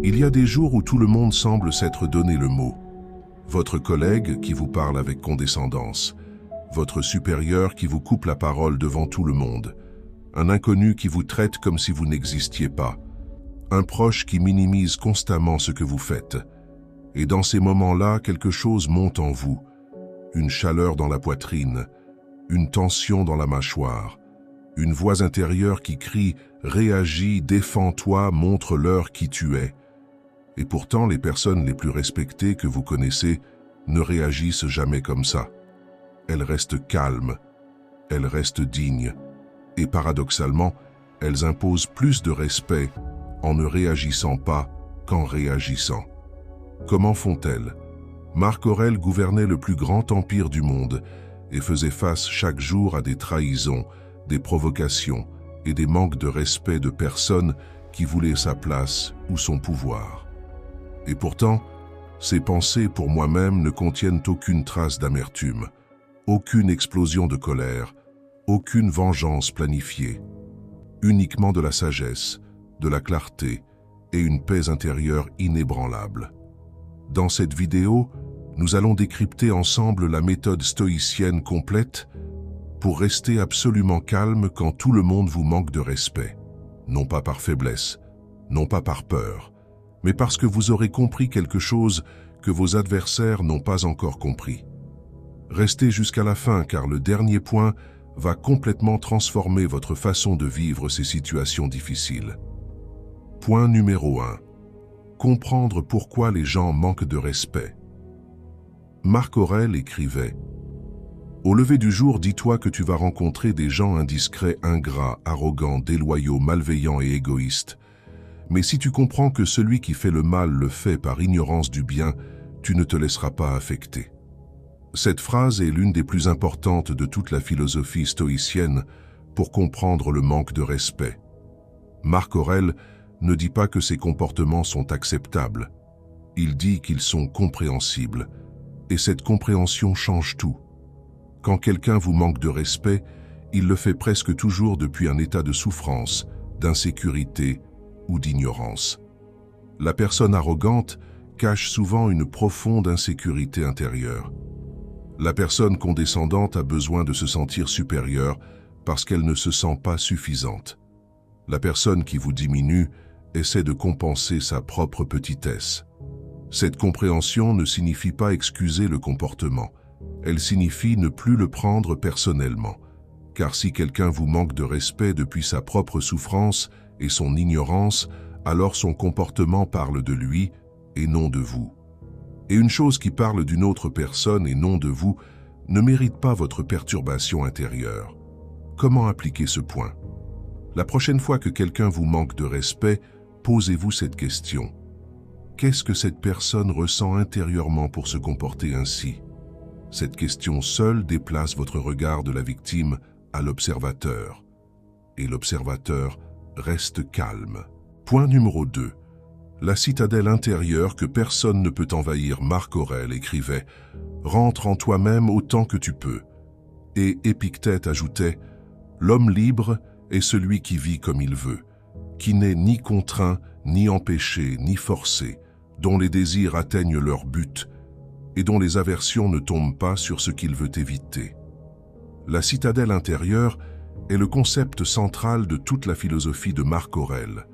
Il y a des jours où tout le monde semble s'être donné le mot. Votre collègue qui vous parle avec condescendance, votre supérieur qui vous coupe la parole devant tout le monde, un inconnu qui vous traite comme si vous n'existiez pas, un proche qui minimise constamment ce que vous faites. Et dans ces moments-là, quelque chose monte en vous, une chaleur dans la poitrine, une tension dans la mâchoire, une voix intérieure qui crie « Réagis, défends-toi, montre-leur qui tu es ». Et pourtant, les personnes les plus respectées que vous connaissez ne réagissent jamais comme ça. Elles restent calmes, elles restent dignes, et paradoxalement, elles imposent plus de respect en ne réagissant pas qu'en réagissant. Comment font-elles? Marc Aurèle gouvernait le plus grand empire du monde et faisait face chaque jour à des trahisons, des provocations et des manques de respect de personnes qui voulaient sa place ou son pouvoir. Et pourtant, ses pensées pour moi-même ne contiennent aucune trace d'amertume, aucune explosion de colère, aucune vengeance planifiée. Uniquement de la sagesse, de la clarté et une paix intérieure inébranlable. Dans cette vidéo, nous allons décrypter ensemble la méthode stoïcienne complète pour rester absolument calme quand tout le monde vous manque de respect. Non pas par faiblesse, non pas par peur, mais parce que vous aurez compris quelque chose que vos adversaires n'ont pas encore compris. Restez jusqu'à la fin car le dernier point va complètement transformer votre façon de vivre ces situations difficiles. Point numéro 1. Comprendre pourquoi les gens manquent de respect. Marc Aurèle écrivait « Au lever du jour, dis-toi que tu vas rencontrer des gens indiscrets, ingrats, arrogants, déloyaux, malveillants et égoïstes. Mais si tu comprends que celui qui fait le mal le fait par ignorance du bien, tu ne te laisseras pas affecter. » Cette phrase est l'une des plus importantes de toute la philosophie stoïcienne pour comprendre le manque de respect. Marc Aurèle ne dit pas que ces comportements sont acceptables. Il dit qu'ils sont compréhensibles. Et cette compréhension change tout. Quand quelqu'un vous manque de respect, il le fait presque toujours depuis un état de souffrance, d'insécurité ou d'ignorance. La personne arrogante cache souvent une profonde insécurité intérieure. La personne condescendante a besoin de se sentir supérieure parce qu'elle ne se sent pas suffisante. La personne qui vous diminue essaie de compenser sa propre petitesse. Cette compréhension ne signifie pas excuser le comportement. Elle signifie ne plus le prendre personnellement. Car si quelqu'un vous manque de respect depuis sa propre souffrance et son ignorance, alors son comportement parle de lui et non de vous. Et une chose qui parle d'une autre personne et non de vous ne mérite pas votre perturbation intérieure. Comment appliquer ce point? La prochaine fois que quelqu'un vous manque de respect, posez-vous cette question. Qu'est-ce que cette personne ressent intérieurement pour se comporter ainsi? Cette question seule déplace votre regard de la victime à l'observateur. Et l'observateur reste calme. Point numéro 2. La citadelle intérieure que personne ne peut envahir. Marc Aurèle écrivait « Rentre en toi-même autant que tu peux ». Et Épictète ajoutait « L'homme libre est celui qui vit comme il veut, qui n'est ni contraint, ni empêché, ni forcé, dont les désirs atteignent leur but et dont les aversions ne tombent pas sur ce qu'il veut éviter. » La citadelle intérieure est le concept central de toute la philosophie de Marc Aurèle.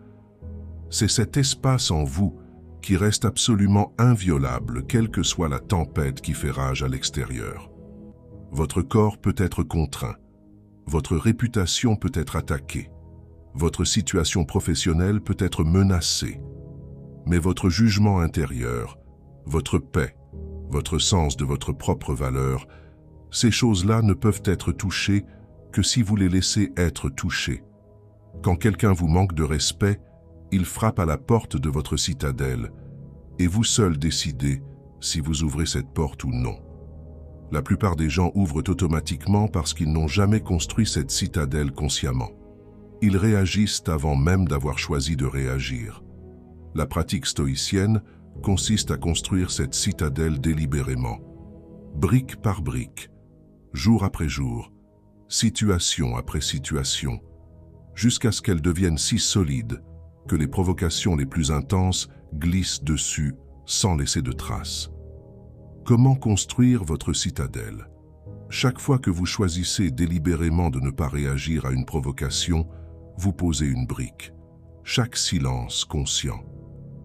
C'est cet espace en vous qui reste absolument inviolable, quelle que soit la tempête qui fait rage à l'extérieur. Votre corps peut être contraint, votre réputation peut être attaquée, votre situation professionnelle peut être menacée, mais votre jugement intérieur, votre paix, votre sens de votre propre valeur, ces choses-là ne peuvent être touchées que si vous les laissez être touchées. Quand quelqu'un vous manque de respect, il frappe à la porte de votre citadelle, et vous seul décidez si vous ouvrez cette porte ou non. La plupart des gens ouvrent automatiquement parce qu'ils n'ont jamais construit cette citadelle consciemment. Ils réagissent avant même d'avoir choisi de réagir. La pratique stoïcienne consiste à construire cette citadelle délibérément, brique par brique, jour après jour, situation après situation, jusqu'à ce qu'elle devienne si solide que les provocations les plus intenses glisse dessus sans laisser de traces. Comment construire votre citadelle? Chaque fois que vous choisissez délibérément de ne pas réagir à une provocation, vous posez une brique. Chaque silence conscient,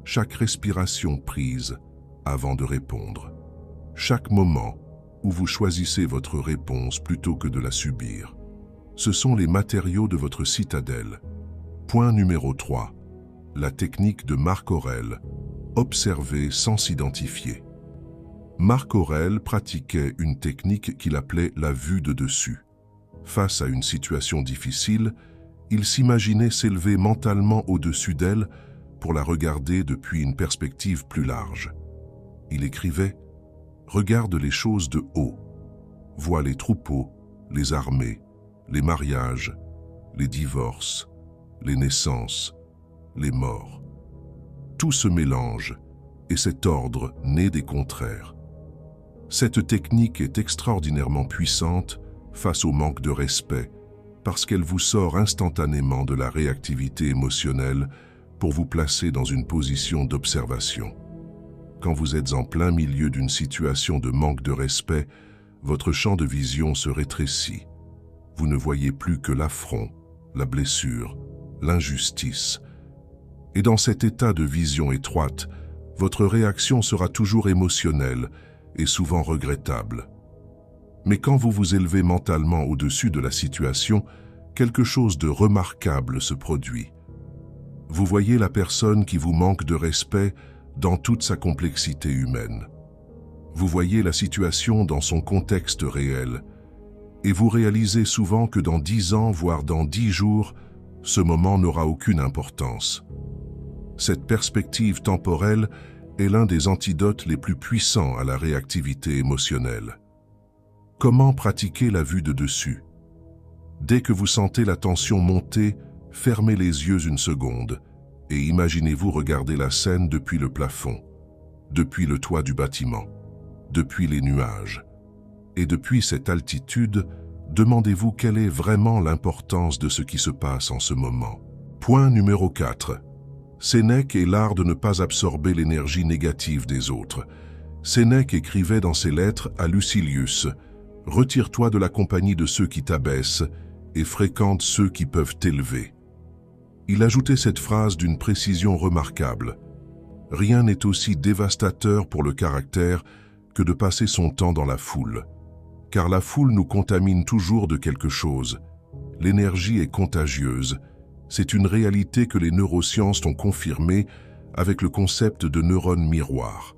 chaque respiration prise avant de répondre, chaque moment où vous choisissez votre réponse plutôt que de la subir. Ce sont les matériaux de votre citadelle. Point numéro 3. La technique de Marc Aurèle. Observer sans s'identifier. Marc Aurèle pratiquait une technique qu'il appelait la vue de dessus. Face à une situation difficile, il s'imaginait s'élever mentalement au-dessus d'elle pour la regarder depuis une perspective plus large. Il écrivait « Regarde les choses de haut, vois les troupeaux, les armées, les mariages, les divorces, les naissances, les morts. Tout se mélange et cet ordre naît des contraires. Cette technique est extraordinairement puissante face au manque de respect parce qu'elle vous sort instantanément de la réactivité émotionnelle pour vous placer dans une position d'observation. Quand vous êtes en plein milieu d'une situation de manque de respect, votre champ de vision se rétrécit. Vous ne voyez plus que l'affront, la blessure, l'injustice. Et dans cet état de vision étroite, votre réaction sera toujours émotionnelle et souvent regrettable. Mais quand vous vous élevez mentalement au-dessus de la situation, quelque chose de remarquable se produit. Vous voyez la personne qui vous manque de respect dans toute sa complexité humaine. Vous voyez la situation dans son contexte réel et vous réalisez souvent que dans 10 ans, voire dans 10 jours, ce moment n'aura aucune importance. Cette perspective temporelle est l'un des antidotes les plus puissants à la réactivité émotionnelle. Comment pratiquer la vue de dessus? Dès que vous sentez la tension monter, fermez les yeux une seconde et imaginez-vous regarder la scène depuis le plafond, depuis le toit du bâtiment, depuis les nuages. Et depuis cette altitude, demandez-vous quelle est vraiment l'importance de ce qui se passe en ce moment. Point numéro 4. Sénèque et l'art de ne pas absorber l'énergie négative des autres. Sénèque écrivait dans ses lettres à Lucilius « Retire-toi de la compagnie de ceux qui t'abaissent et fréquente ceux qui peuvent t'élever ». Il ajoutait cette phrase d'une précision remarquable. Rien n'est aussi dévastateur pour le caractère que de passer son temps dans la foule. Car la foule nous contamine toujours de quelque chose. L'énergie est contagieuse. C'est une réalité que les neurosciences ont confirmée avec le concept de neurones miroirs.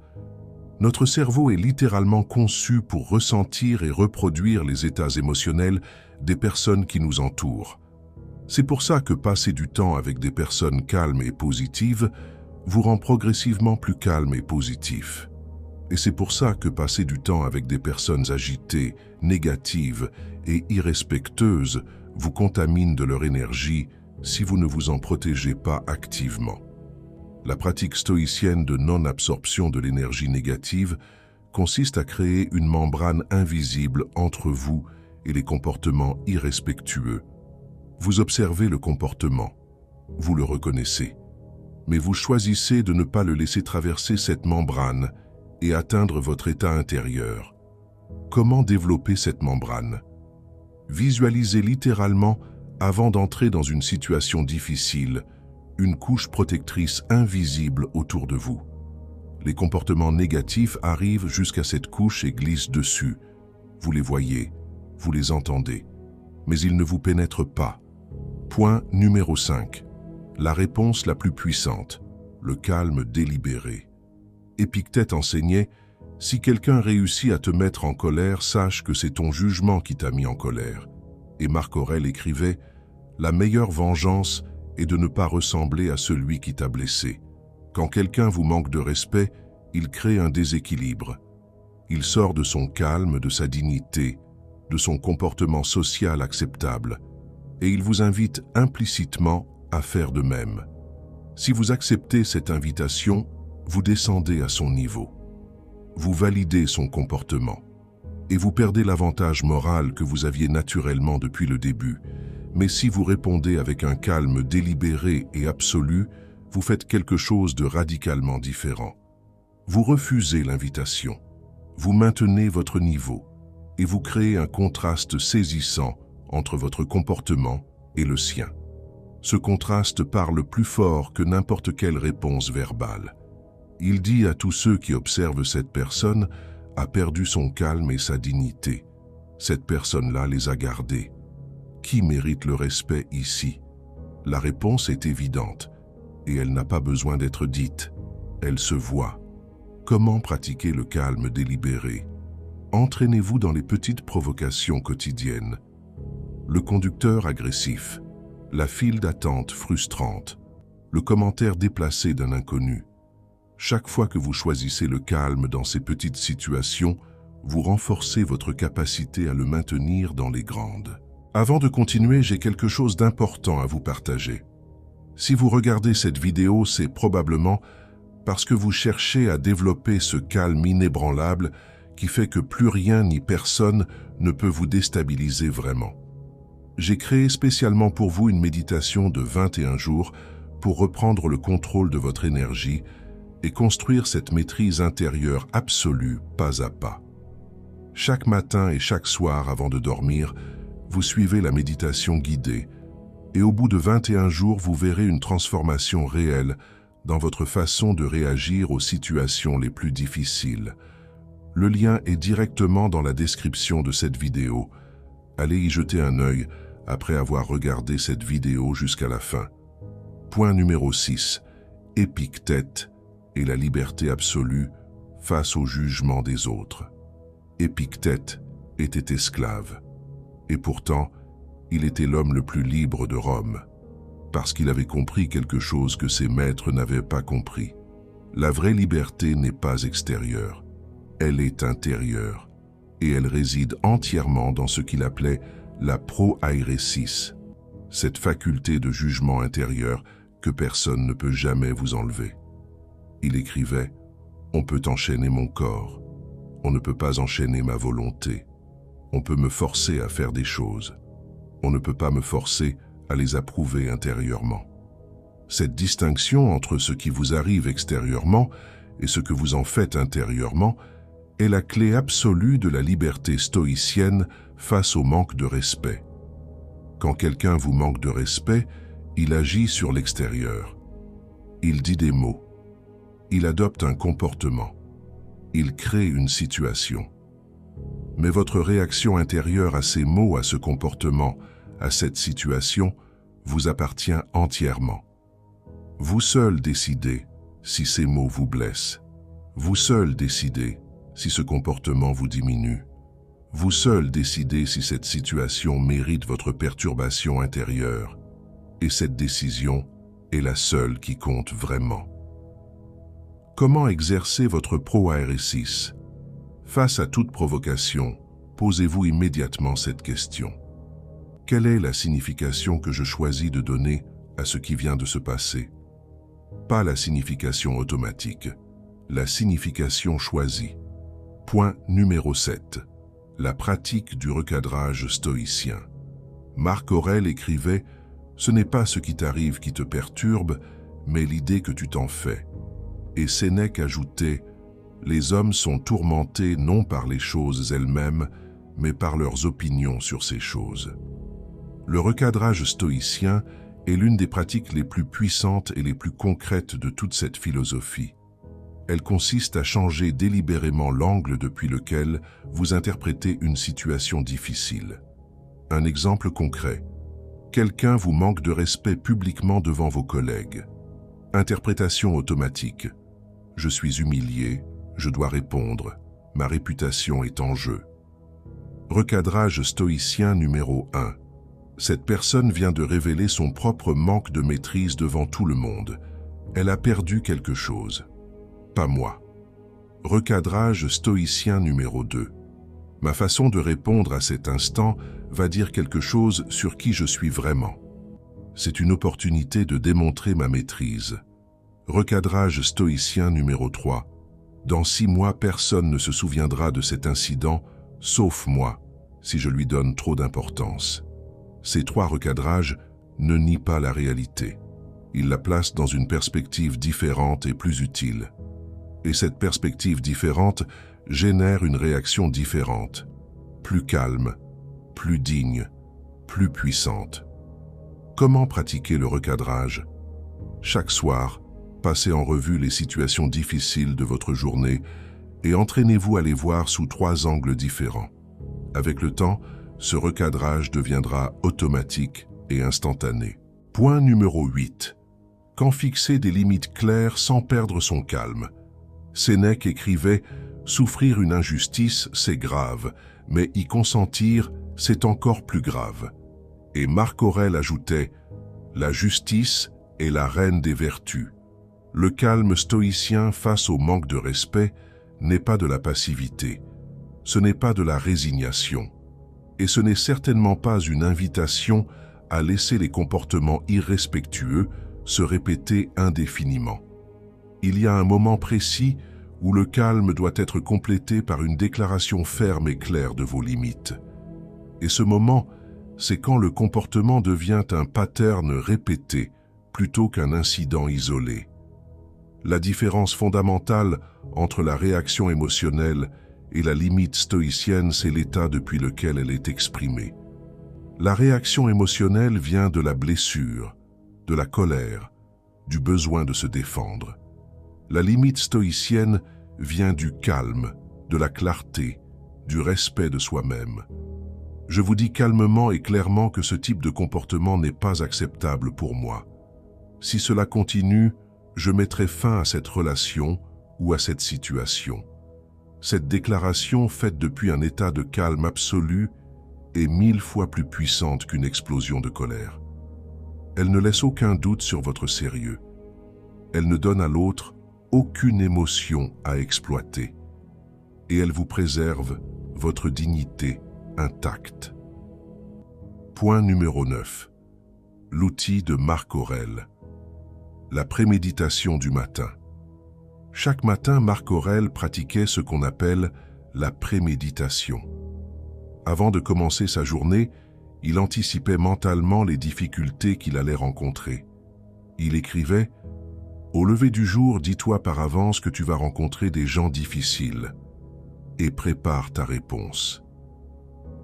Notre cerveau est littéralement conçu pour ressentir et reproduire les états émotionnels des personnes qui nous entourent. C'est pour ça que passer du temps avec des personnes calmes et positives vous rend progressivement plus calme et positif. Et c'est pour ça que passer du temps avec des personnes agitées, négatives et irrespectueuses vous contamine de leur énergie si vous ne vous en protégez pas activement. La pratique stoïcienne de non-absorption de l'énergie négative consiste à créer une membrane invisible entre vous et les comportements irrespectueux. Vous observez le comportement, vous le reconnaissez, mais vous choisissez de ne pas le laisser traverser cette membrane et atteindre votre état intérieur. Comment développer cette membrane? Visualisez littéralement, avant d'entrer dans une situation difficile, une couche protectrice invisible autour de vous. Les comportements négatifs arrivent jusqu'à cette couche et glissent dessus. Vous les voyez, vous les entendez, mais ils ne vous pénètrent pas. Point numéro 5. La réponse la plus puissante, le calme délibéré. Épictète enseignait « Si quelqu'un réussit à te mettre en colère, sache que c'est ton jugement qui t'a mis en colère. » Et Marc Aurèle écrivait « La meilleure vengeance est de ne pas ressembler à celui qui t'a blessé. Quand quelqu'un vous manque de respect, il crée un déséquilibre. Il sort de son calme, de sa dignité, de son comportement social acceptable, et il vous invite implicitement à faire de même. Si vous acceptez cette invitation, vous descendez à son niveau. Vous validez son comportement et vous perdez l'avantage moral que vous aviez naturellement depuis le début. Mais si vous répondez avec un calme délibéré et absolu, vous faites quelque chose de radicalement différent. Vous refusez l'invitation, vous maintenez votre niveau et vous créez un contraste saisissant entre votre comportement et le sien. Ce contraste parle plus fort que n'importe quelle réponse verbale. Il dit à tous ceux qui observent cette personne a perdu son calme et sa dignité. Cette personne-là les a gardés. Qui mérite le respect ici? La réponse est évidente et elle n'a pas besoin d'être dite. Elle se voit. Comment pratiquer le calme délibéré? Entraînez-vous dans les petites provocations quotidiennes. Le conducteur agressif, la file d'attente frustrante, le commentaire déplacé d'un inconnu. Chaque fois que vous choisissez le calme dans ces petites situations, vous renforcez votre capacité à le maintenir dans les grandes. Avant de continuer, j'ai quelque chose d'important à vous partager. Si vous regardez cette vidéo, c'est probablement parce que vous cherchez à développer ce calme inébranlable qui fait que plus rien ni personne ne peut vous déstabiliser vraiment. J'ai créé spécialement pour vous une méditation de 21 jours pour reprendre le contrôle de votre énergie et construire cette maîtrise intérieure absolue pas à pas. Chaque matin et chaque soir avant de dormir, vous suivez la méditation guidée et au bout de 21 jours, vous verrez une transformation réelle dans votre façon de réagir aux situations les plus difficiles. Le lien est directement dans la description de cette vidéo. Allez y jeter un œil après avoir regardé cette vidéo jusqu'à la fin. Point numéro 6. Épictète et la liberté absolue face au jugement des autres. Épictète était esclave. Et pourtant, il était l'homme le plus libre de Rome, parce qu'il avait compris quelque chose que ses maîtres n'avaient pas compris. La vraie liberté n'est pas extérieure, elle est intérieure, et elle réside entièrement dans ce qu'il appelait la proairesis, cette faculté de jugement intérieur que personne ne peut jamais vous enlever. Il écrivait « On peut enchaîner mon corps, on ne peut pas enchaîner ma volonté. On peut me forcer à faire des choses. On ne peut pas me forcer à les approuver intérieurement. » Cette distinction entre ce qui vous arrive extérieurement et ce que vous en faites intérieurement est la clé absolue de la liberté stoïcienne face au manque de respect. Quand quelqu'un vous manque de respect, il agit sur l'extérieur. Il dit des mots. Il adopte un comportement. Il crée une situation. Mais votre réaction intérieure à ces mots, à ce comportement, à cette situation, vous appartient entièrement. Vous seul décidez si ces mots vous blessent. Vous seul décidez si ce comportement vous diminue. Vous seul décidez si cette situation mérite votre perturbation intérieure. Et cette décision est la seule qui compte vraiment. Comment exercer votre proairesis? Face à toute provocation, posez-vous immédiatement cette question. Quelle est la signification que je choisis de donner à ce qui vient de se passer? Pas la signification automatique, la signification choisie. Point numéro 7. La pratique du recadrage stoïcien. Marc Aurèle écrivait « Ce n'est pas ce qui t'arrive qui te perturbe, mais l'idée que tu t'en fais. » Et Sénèque ajoutait « Les hommes sont tourmentés non par les choses elles-mêmes, mais par leurs opinions sur ces choses. » Le recadrage stoïcien est l'une des pratiques les plus puissantes et les plus concrètes de toute cette philosophie. Elle consiste à changer délibérément l'angle depuis lequel vous interprétez une situation difficile. Un exemple concret. Quelqu'un vous manque de respect publiquement devant vos collègues. Interprétation automatique. Je suis humilié, je dois répondre, ma réputation est en jeu. Recadrage stoïcien numéro 1. Cette personne vient de révéler son propre manque de maîtrise devant tout le monde. Elle a perdu quelque chose. Pas moi. Recadrage stoïcien numéro 2. Ma façon de répondre à cet instant va dire quelque chose sur qui je suis vraiment. C'est une opportunité de démontrer ma maîtrise. Recadrage stoïcien numéro 3. Dans 6 mois, personne ne se souviendra de cet incident, sauf moi, si je lui donne trop d'importance. Ces 3 recadrages ne nient pas la réalité. il la place dans une perspective différente et plus utile. Et cette perspective différente génère une réaction différente, plus calme, plus digne, plus puissante. Comment pratiquer le recadrage? Chaque soir, passez en revue les situations difficiles de votre journée et entraînez-vous à les voir sous 3 angles différents. Avec le temps, ce recadrage deviendra automatique et instantané. Point numéro 8. Quand fixer des limites claires sans perdre son calme. Sénèque écrivait « Souffrir une injustice, c'est grave, mais y consentir, c'est encore plus grave. » Et Marc Aurèle ajoutait « La justice est la reine des vertus. » Le calme stoïcien face au manque de respect n'est pas de la passivité, ce n'est pas de la résignation, et ce n'est certainement pas une invitation à laisser les comportements irrespectueux se répéter indéfiniment. Il y a un moment précis où le calme doit être complété par une déclaration ferme et claire de vos limites. Et ce moment, c'est quand le comportement devient un pattern répété plutôt qu'un incident isolé. La différence fondamentale entre la réaction émotionnelle et la limite stoïcienne, c'est l'état depuis lequel elle est exprimée. La réaction émotionnelle vient de la blessure, de la colère, du besoin de se défendre. La limite stoïcienne vient du calme, de la clarté, du respect de soi-même. Je vous dis calmement et clairement que ce type de comportement n'est pas acceptable pour moi. Si cela continue, je mettrai fin à cette relation ou à cette situation. Cette déclaration faite depuis un état de calme absolu est 1000 fois plus puissante qu'une explosion de colère. Elle ne laisse aucun doute sur votre sérieux. Elle ne donne à l'autre aucune émotion à exploiter. Et elle vous préserve votre dignité intacte. Point numéro 9. L'outil de Marc Aurèle. La préméditation du matin. Chaque matin, Marc Aurèle pratiquait ce qu'on appelle la préméditation. Avant de commencer sa journée, il anticipait mentalement les difficultés qu'il allait rencontrer. Il écrivait « Au lever du jour, dis-toi par avance que tu vas rencontrer des gens difficiles et prépare ta réponse. »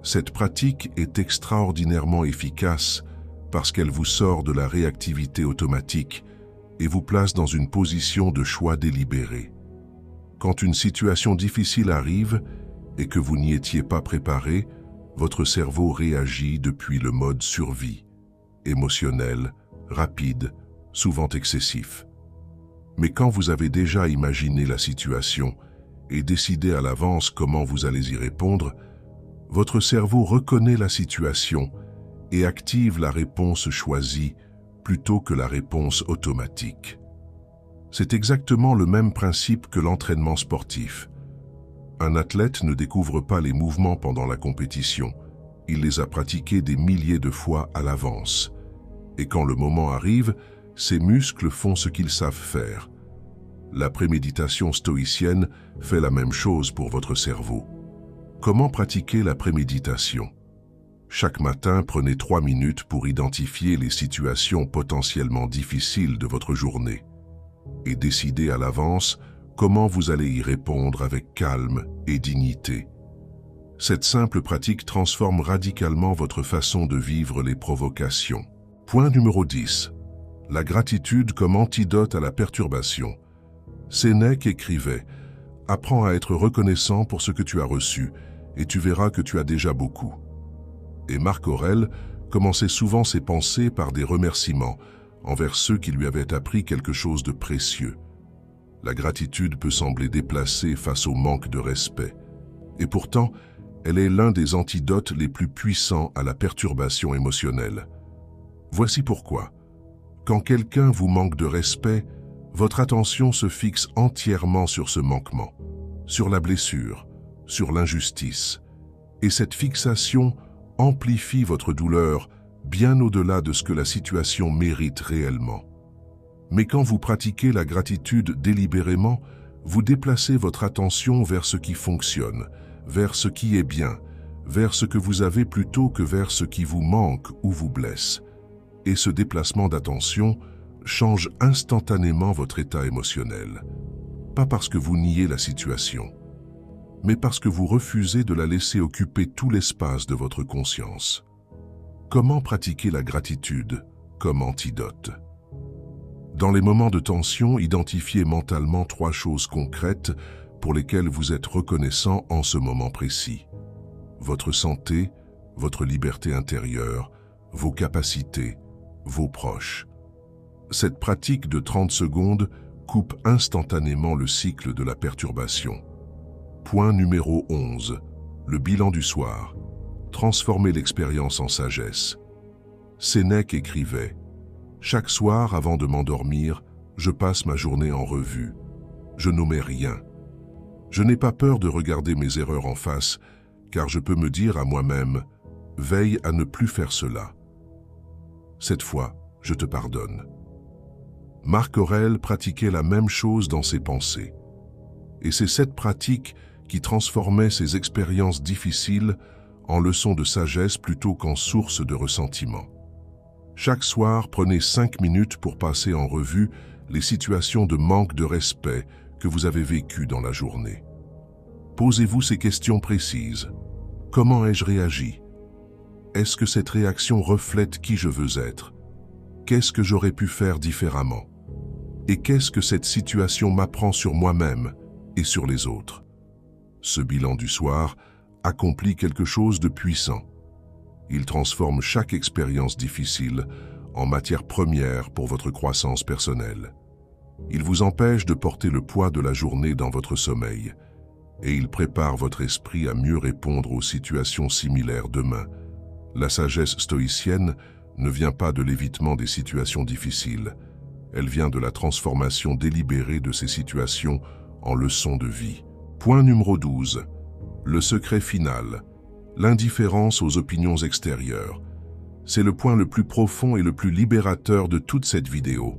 Cette pratique est extraordinairement efficace parce qu'elle vous sort de la réactivité automatique et vous place dans une position de choix délibéré. Quand une situation difficile arrive et que vous n'y étiez pas préparé, votre cerveau réagit depuis le mode survie, émotionnel, rapide, souvent excessif. Mais quand vous avez déjà imaginé la situation et décidé à l'avance comment vous allez y répondre, votre cerveau reconnaît la situation et active la réponse choisie plutôt que la réponse automatique. C'est exactement le même principe que l'entraînement sportif. Un athlète ne découvre pas les mouvements pendant la compétition, il les a pratiqués des milliers de fois à l'avance. Et quand le moment arrive, ses muscles font ce qu'ils savent faire. La préméditation stoïcienne fait la même chose pour votre cerveau. Comment pratiquer la préméditation? Chaque matin, prenez 3 minutes pour identifier les situations potentiellement difficiles de votre journée et décidez à l'avance comment vous allez y répondre avec calme et dignité. Cette simple pratique transforme radicalement votre façon de vivre les provocations. Point numéro 10. La gratitude comme antidote à la perturbation. Sénèque écrivait « Apprends à être reconnaissant pour ce que tu as reçu et tu verras que tu as déjà beaucoup. » Et Marc Aurèle commençait souvent ses pensées par des remerciements envers ceux qui lui avaient appris quelque chose de précieux. La gratitude peut sembler déplacée face au manque de respect. Et pourtant, elle est l'un des antidotes les plus puissants à la perturbation émotionnelle. Voici pourquoi. Quand quelqu'un vous manque de respect, votre attention se fixe entièrement sur ce manquement, sur la blessure, sur l'injustice. Et cette fixation amplifie votre douleur bien au-delà de ce que la situation mérite réellement. Mais quand vous pratiquez la gratitude délibérément, vous déplacez votre attention vers ce qui fonctionne, vers ce qui est bien, vers ce que vous avez plutôt que vers ce qui vous manque ou vous blesse. Et ce déplacement d'attention change instantanément votre état émotionnel. Pas parce que vous niez la situation, mais parce que vous refusez de la laisser occuper tout l'espace de votre conscience. Comment pratiquer la gratitude comme antidote? Dans les moments de tension, identifiez mentalement 3 choses concrètes pour lesquelles vous êtes reconnaissant en ce moment précis. Votre santé, votre liberté intérieure, vos capacités, vos proches. Cette pratique de 30 secondes coupe instantanément le cycle de la perturbation. Point numéro 11. Le bilan du soir. Transformer l'expérience en sagesse. Sénèque écrivait « Chaque soir, avant de m'endormir, je passe ma journée en revue. Je n'omets rien. Je n'ai pas peur de regarder mes erreurs en face, car je peux me dire à moi-même « Veille à ne plus faire cela. Cette fois, je te pardonne. » Marc Aurèle pratiquait la même chose dans ses pensées. Et c'est cette pratique qui transformait ses expériences difficiles en leçons de sagesse plutôt qu'en source de ressentiment. Chaque soir, prenez 5 minutes pour passer en revue les situations de manque de respect que vous avez vécues dans la journée. Posez-vous ces questions précises. Comment ai-je réagi? Est-ce que cette réaction reflète qui je veux être? Qu'est-ce que j'aurais pu faire différemment? Et qu'est-ce que cette situation m'apprend sur moi-même et sur les autres? Ce bilan du soir accomplit quelque chose de puissant. Il transforme chaque expérience difficile en matière première pour votre croissance personnelle. Il vous empêche de porter le poids de la journée dans votre sommeil et il prépare votre esprit à mieux répondre aux situations similaires demain. La sagesse stoïcienne ne vient pas de l'évitement des situations difficiles. Elle vient de la transformation délibérée de ces situations en leçons de vie. Point numéro 12. Le secret final. L'indifférence aux opinions extérieures. C'est le point le plus profond et le plus libérateur de toute cette vidéo.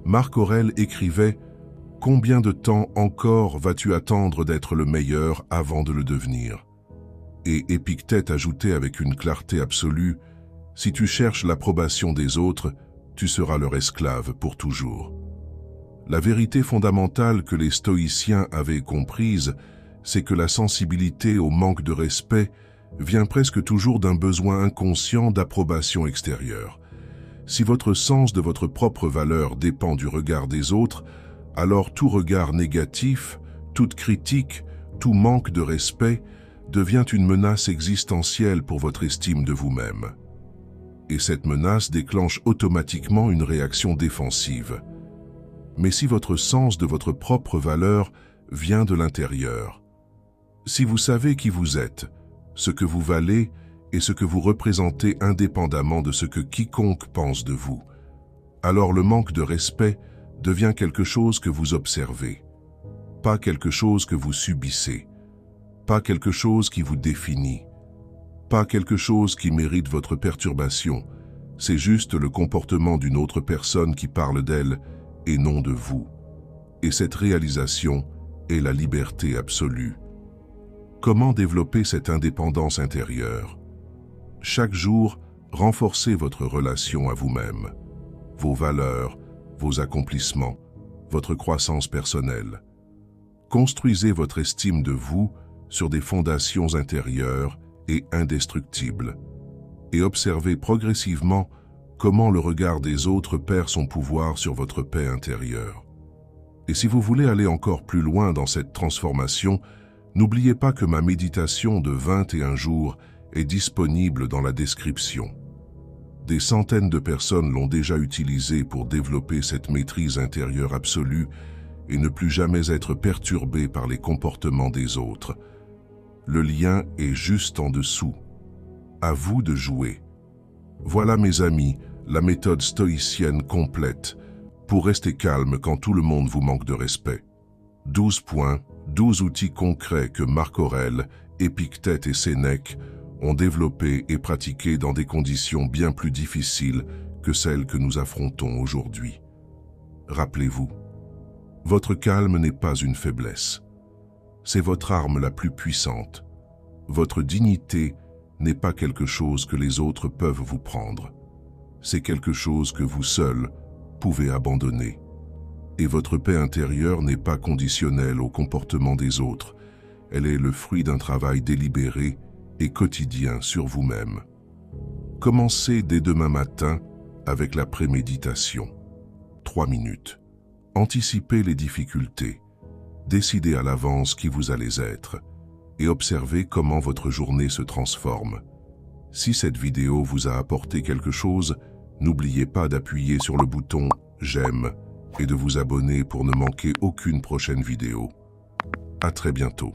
Marc Aurèle écrivait « Combien de temps encore vas-tu attendre d'être le meilleur avant de le devenir ?» Et Épictète ajoutait avec une clarté absolue « Si tu cherches l'approbation des autres, tu seras leur esclave pour toujours. » La vérité fondamentale que les stoïciens avaient comprise, c'est que la sensibilité au manque de respect vient presque toujours d'un besoin inconscient d'approbation extérieure. Si votre sens de votre propre valeur dépend du regard des autres, alors tout regard négatif, toute critique, tout manque de respect devient une menace existentielle pour votre estime de vous-même. Et cette menace déclenche automatiquement une réaction défensive. Mais si votre sens de votre propre valeur vient de l'intérieur, si vous savez qui vous êtes, ce que vous valez et ce que vous représentez indépendamment de ce que quiconque pense de vous, alors le manque de respect devient quelque chose que vous observez, pas quelque chose que vous subissez, pas quelque chose qui vous définit, pas quelque chose qui mérite votre perturbation, c'est juste le comportement d'une autre personne qui parle d'elle et non de vous. Et cette réalisation est la liberté absolue. Comment développer cette indépendance intérieure? Chaque jour, renforcez votre relation à vous-même, vos valeurs, vos accomplissements, votre croissance personnelle. Construisez votre estime de vous sur des fondations intérieures et indestructibles, et observez progressivement comment le regard des autres perd son pouvoir sur votre paix intérieure. Et si vous voulez aller encore plus loin dans cette transformation, n'oubliez pas que ma méditation de 21 jours est disponible dans la description. Des centaines de personnes l'ont déjà utilisée pour développer cette maîtrise intérieure absolue et ne plus jamais être perturbé par les comportements des autres. Le lien est juste en dessous. À vous de jouer. Voilà mes amis, la méthode stoïcienne complète pour rester calme quand tout le monde vous manque de respect. 12 points, 12 outils concrets que Marc Aurèle, Épictète et Sénèque ont développés et pratiqués dans des conditions bien plus difficiles que celles que nous affrontons aujourd'hui. Rappelez-vous, votre calme n'est pas une faiblesse. C'est votre arme la plus puissante. Votre dignité n'est pas quelque chose que les autres peuvent vous prendre. C'est quelque chose que vous seul pouvez abandonner. Et votre paix intérieure n'est pas conditionnelle au comportement des autres, elle est le fruit d'un travail délibéré et quotidien sur vous-même. Commencez dès demain matin avec la préméditation. 3 minutes. Anticipez les difficultés, décidez à l'avance qui vous allez être et observez comment votre journée se transforme. Si cette vidéo vous a apporté quelque chose, n'oubliez pas d'appuyer sur le bouton « J'aime » et de vous abonner pour ne manquer aucune prochaine vidéo. À très bientôt.